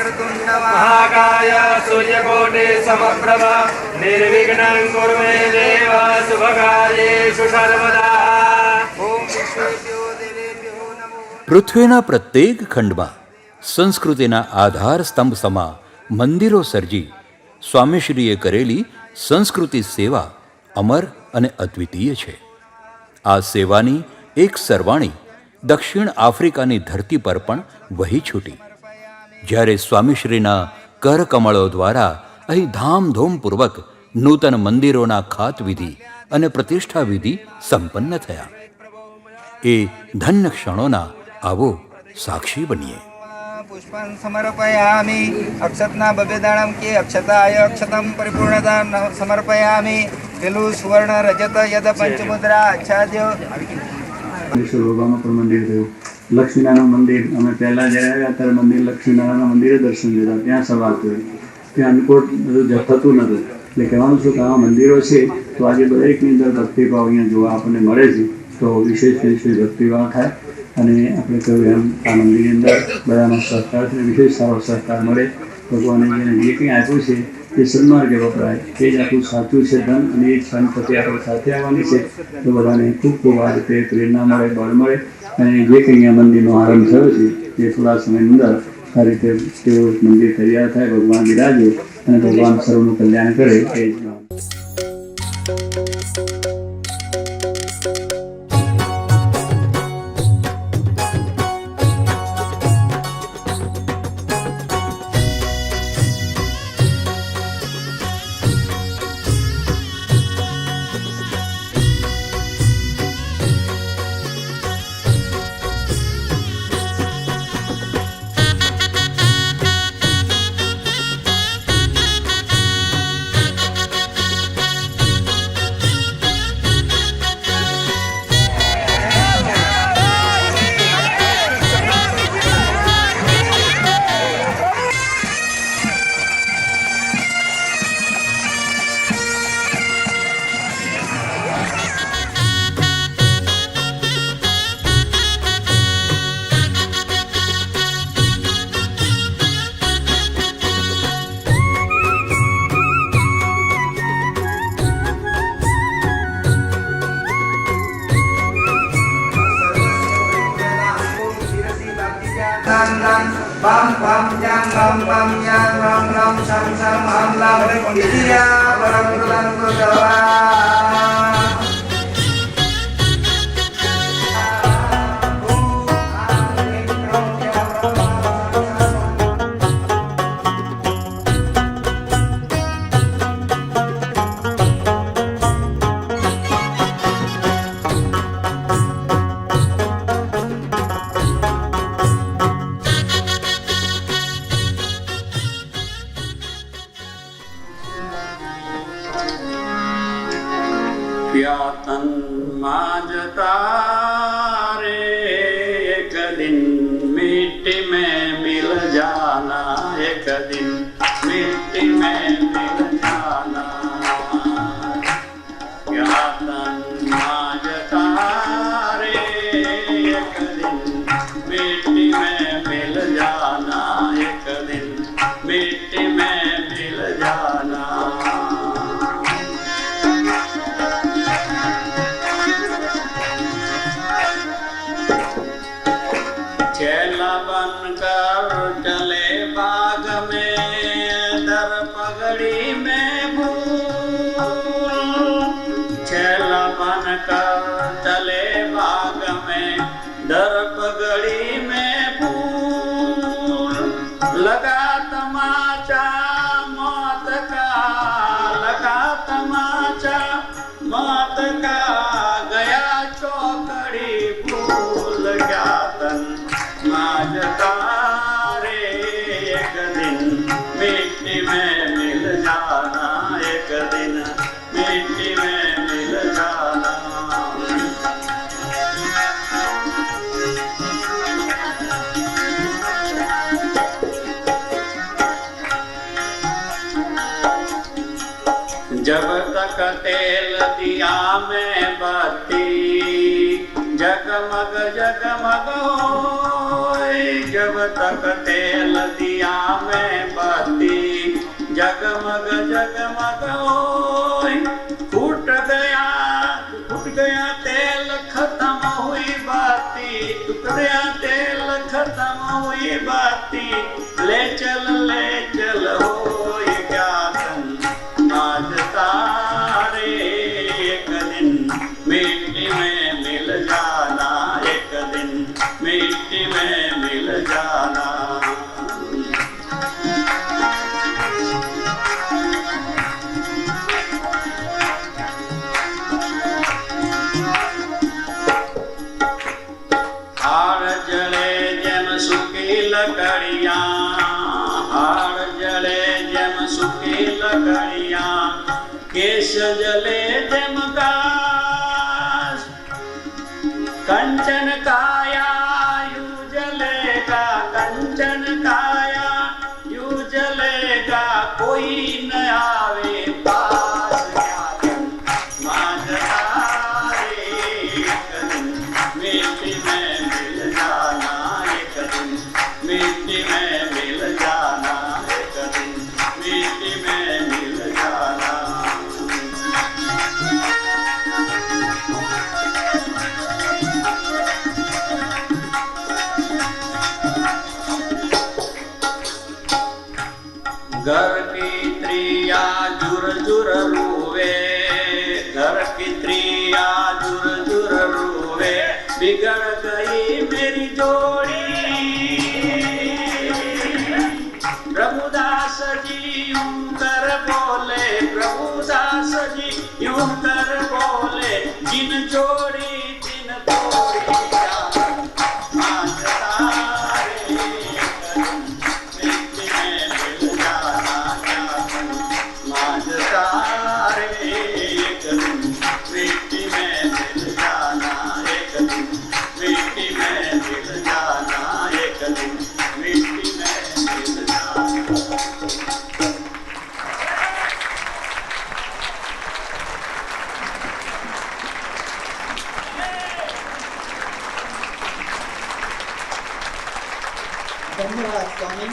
वक्रतुण्ड महाकाय सूर्यकोटि समप्रभ निर्विघ्नं कुरु मे देव शुभकार्येषु सर्वदा। ओम विश्वेभ्यो देवेभ्यो नमो। પૃથ્વીના પ્રત્યેક ખંડમાં સંસ્કૃતિના આધાર સ્તંભ સમા મંદિરો સર્જી સ્વામીશ્રીએ કરેલી સંસ્કૃતિ સેવા અમર અને અદ્વિતીય છે. આ સેવાની એક સરવાણી દક્ષિણ આફ્રિકાની ધરતી પર પણ વહી છૂટી, જ્યારે સ્વામીશ્રીના કરકમળો દ્વારા અહીં ધામધૂમપૂર્વક નૂતન મંદિરોના ખાતવિધિ અને પ્રતિષ્ઠા વિધિ સંપન્ન થયા. એ ધન્ય ક્ષણોના આવો સાક્ષી બનીએ. પુષ્પં સમર્પયામિ અક્ષતના બબેદાણમ કે અક્ષતાય અક્ષતમ પરિપૂર્ણતા સમર્પયામિ. પેલું સુવર્ણ રજત યદ પંચમુદ્રા આચ્છાદ્ય. ભગવાનનું પણ મંદિર થયું. લક્ષ્મીનારાયણ મંદિર અમે પહેલાં જ્યારે આવ્યા ત્યારે મંદિર લક્ષ્મીનારાયણના મંદિરે દર્શન લીધા, ત્યાં સવાર થયું. ત્યાં અન્નકોટ થતું નહોતું. એટલે કહેવાનું છું કે આ મંદિરો છે તો આજે દરેકની અંદર ભક્તિભાવ અહીંયા જોવા આપણને મળે છે, તો વિશેષ ભક્તિભાવ થાય. અને આપણે કહ્યું એમ આ મંદિરની અંદર બધાનો સહકારથી વિશેષ સારો સહકાર મળે. ભગવાને જેને જે કંઈ આપ્યું છે એ સન્માર્ગે વપરાય, એ જ આપણું સાચું છે ધન. અને એ જ સંપત્તિ આપણે સાથે આવવાની છે. તો બધાને ખૂબ ખૂબ આ રીતે પ્રેરણા મળે, બળ મળે. અને જે કંઈ અહીંયા મંદિરનો આરંભ થયો છે એ થોડા સમયની અંદર આ રીતે તેઓ મંદિર તૈયાર થાય, ભગવાન બિરાજે અને ભગવાન સર્વનું કલ્યાણ કરે. એ જ bam bam yang bam bam yang ram ram sam sam ham lam dia barang bulan berdoa. तन माजता रे एक दिन मिट्टी में मिल जाना, एक दिन मिट्टी में मिल जाना. क्या तन माजता रे एक दिन मिट्टी में मिल जाना, एक दिन मिट्टी में मिल जाना. बनकर चले बाग में दर पगड़ी में फूल, छेला बनकर चले बाग में दर पगड़ी में फूल. लगा तमाचा मौत का, लगा तमाचा मौत का, गया चौकड़ी फूल. क्या तन माजता रे एक दिन मिट्टी में मिल जाना, एक दिन मिट्टी में मिल जाना. जब तक तेल दिया में बत्ती, जगमग जगमग होए जब तक तेल दिया में बाती जगमग जगमग होए फूट गया तेल खत्म हुई बाती टूट गया तेल खत्म हुई बाती ले चल होए क्या तन आज तारे एक दिन मिट्टी में मिल जाना एक दिन मिट्टी में मिल जाना हाड़ जले जम सुखी लकड़ियाँ हाड़ जले जम सुखी लकड़ियाँ केश जले जम काश कंचन काया यू जलेगा कंचन काया यू जलेगा कोई न आवे पास क्या तुम मांझधारे एक दिन मिट्टी में मिल जाना एक दिन मिट्टी में मिल जाना एक दिन मिट्टी में मिल जाना घर की त्रिया जुर रूवे घर की त्रिया जुर रूवे बिगड़ गई मेरी जोड़ी प्रभुदास जी यूं कर बोले प्रभुदास जी यूं कर बोले जिन जोड़ी जिन तोड़ी आज तारे मिट्टी में मिल जाना क्या माज तारे एक दिन मिट्टी में मिल जाना एक दिन मिट्टी में मिल जाना एक दिन मिट्टी में मिल जाना धन्यवाद स्वामी।